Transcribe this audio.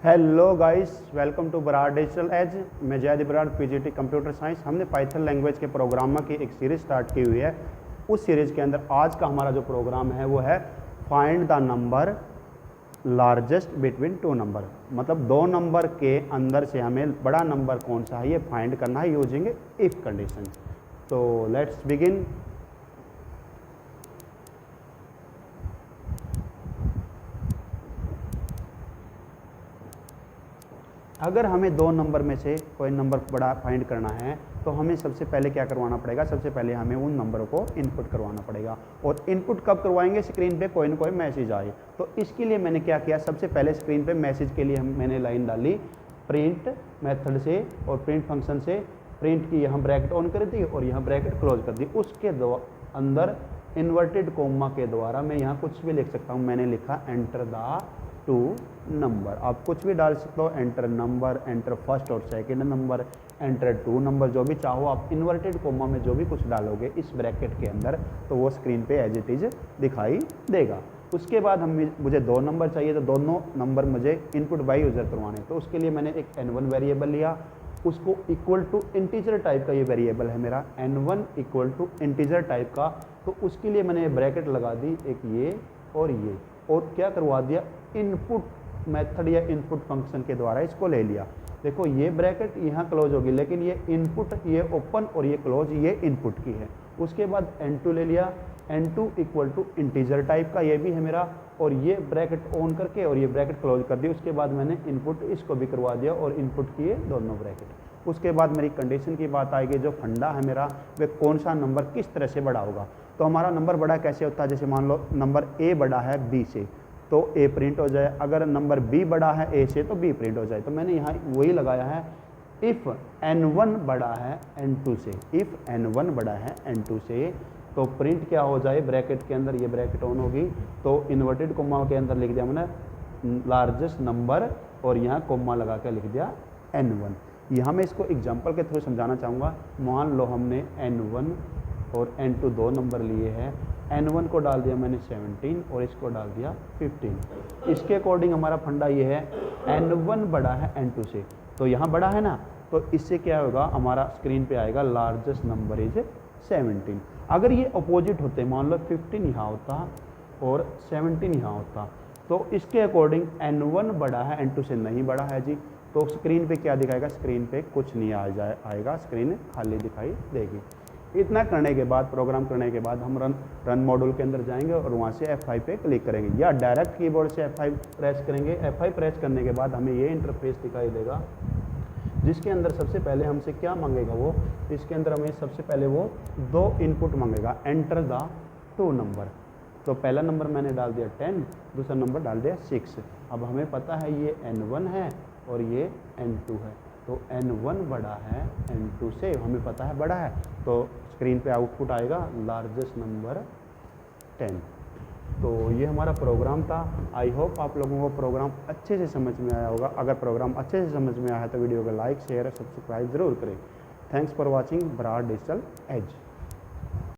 Hello guys, welcome to Brar digital age. मैं Jaydeep Brar, PGT computer science. हमने Python language के programmer की एक सीरीज़ स्टार्ट की हुई है। उस सीरीज़ के अंदर आज का हमारा जो प्रोग्राम है वो है find the number largest between two number. मतलब दो नंबर के अंदर से हमें बड़ा नंबर कौन सा है ये फाइंड करना है यूजिंग इफ कंडीशन। तो लेट्स बिगिन। अगर हमें दो नंबर में से कोई नंबर बड़ा फाइंड करना है तो हमें सबसे पहले क्या करवाना पड़ेगा, सबसे पहले हमें उन नंबरों को इनपुट करवाना पड़ेगा। और इनपुट कब करवाएंगे, स्क्रीन पे कोई ना कोई मैसेज आए। तो इसके लिए मैंने क्या किया, सबसे पहले स्क्रीन पे मैसेज के लिए मैंने लाइन डाली प्रिंट मेथड से और प्रिंट फंक्शन से। प्रिंट की यहाँ ब्रैकेट ऑन कर दी और यहाँ ब्रैकेट क्लोज कर दी। उसके अंदर इन्वर्टेड कोमा के द्वारा मैं यहाँ कुछ भी लिख सकता हूँ। मैंने लिखा एंटर द टू नंबर। आप कुछ भी डाल सकते हो, एंटर नंबर, एंटर फर्स्ट और second number, enter two number, जो भी चाहो आप इन्वर्टेड कोमा में जो भी कुछ डालोगे इस ब्रैकेट के अंदर तो वो स्क्रीन पे एज इट इज दिखाई देगा। उसके बाद मुझे दो नंबर चाहिए, तो दोनों नंबर मुझे इनपुट बाय यूज़र करवाने। तो उसके लिए मैंने एक n1 वेरिएबल लिया, उसको इक्वल टू इंटीजर टाइप का ये वेरिएबल है मेरा n1 equal to integer type का। तो उसके लिए मैंने ब्रैकेट लगा दी एक ये और क्या करवा दिया, इनपुट मेथड या इनपुट फंक्शन के द्वारा इसको ले लिया। देखो ये ब्रैकेट यहाँ क्लोज होगी, लेकिन ये इनपुट ये ओपन और ये क्लोज ये इनपुट की है। उसके बाद n2 ले लिया, n2 equal to integer type का ये भी है मेरा, और ये ब्रैकेट ऑन करके और ये ब्रैकेट क्लोज कर दी। उसके बाद मैंने इनपुट इसको भी करवा दिया और इनपुट किए दोनों ब्रैकेट। उसके बाद मेरी कंडीशन की बात आएगी, जो फंडा है मेरा वे कौन सा नंबर किस तरह से बड़ा होगा। तो हमारा नंबर बड़ा कैसे होता है, जैसे मान लो नंबर a बड़ा है b से तो a प्रिंट हो जाए, अगर नंबर b बड़ा है a से तो b प्रिंट हो जाए। तो मैंने यहाँ वही लगाया है, इफ़ n1 बड़ा है n2 से, इफ़ n1 बड़ा है n2 से तो प्रिंट क्या हो जाए, ब्रैकेट के अंदर ये ब्रैकेट ऑन होगी तो इन्वर्टेड कोमा के अंदर लिख दिया मैंने लार्जेस्ट नंबर और यहाँ कोमा लगा के लिख दिया n1। यहाँ मैं इसको एग्जांपल के थ्रू समझाना चाहूँगा। मान लो हमने n1 और n2 दो नंबर लिए हैं, n1 को डाल दिया मैंने 17 और इसको डाल दिया 15। इसके अकॉर्डिंग हमारा फंडा ये है, n1 बड़ा है n2 से, तो यहाँ बड़ा है ना, तो इससे क्या होगा, हमारा स्क्रीन पे आएगा लार्जेस्ट नंबर इज 17। अगर ये अपोजिट होते, मान लो 15 यहाँ होता और 17 यहाँ होता, तो इसके अकॉर्डिंग n1 बड़ा है n2 से नहीं बड़ा है जी, तो स्क्रीन पे क्या दिखाएगा, स्क्रीन पे कुछ नहीं आएगा, स्क्रीन खाली दिखाई देगी। इतना करने के बाद, प्रोग्राम करने के बाद हम रन मॉड्यूल के अंदर जाएंगे और वहाँ से F5 पे क्लिक करेंगे या डायरेक्ट कीबोर्ड से F5 प्रेस करेंगे। F5 प्रेस करने के बाद हमें ये इंटरफेस दिखाई देगा, जिसके अंदर सबसे पहले हमसे क्या मांगेगा, वो इसके अंदर हमें सबसे पहले वो दो इनपुट मांगेगा, एंटर द टू नंबर। तो पहला नंबर मैंने डाल दिया 10, दूसरा नंबर डाल दिया 6। अब हमें पता है ये n1 है और ये n2 है, तो n1 बड़ा है n2 से, हमें पता है बड़ा है, तो स्क्रीन पे आउटपुट आएगा लार्जेस्ट नंबर 10। तो ये हमारा प्रोग्राम था। आई होप आप लोगों को प्रोग्राम अच्छे से समझ में आया होगा। अगर प्रोग्राम अच्छे से समझ में आया है तो वीडियो को लाइक शेयर सब्सक्राइब ज़रूर करें। Thanks for watching Brar digital as.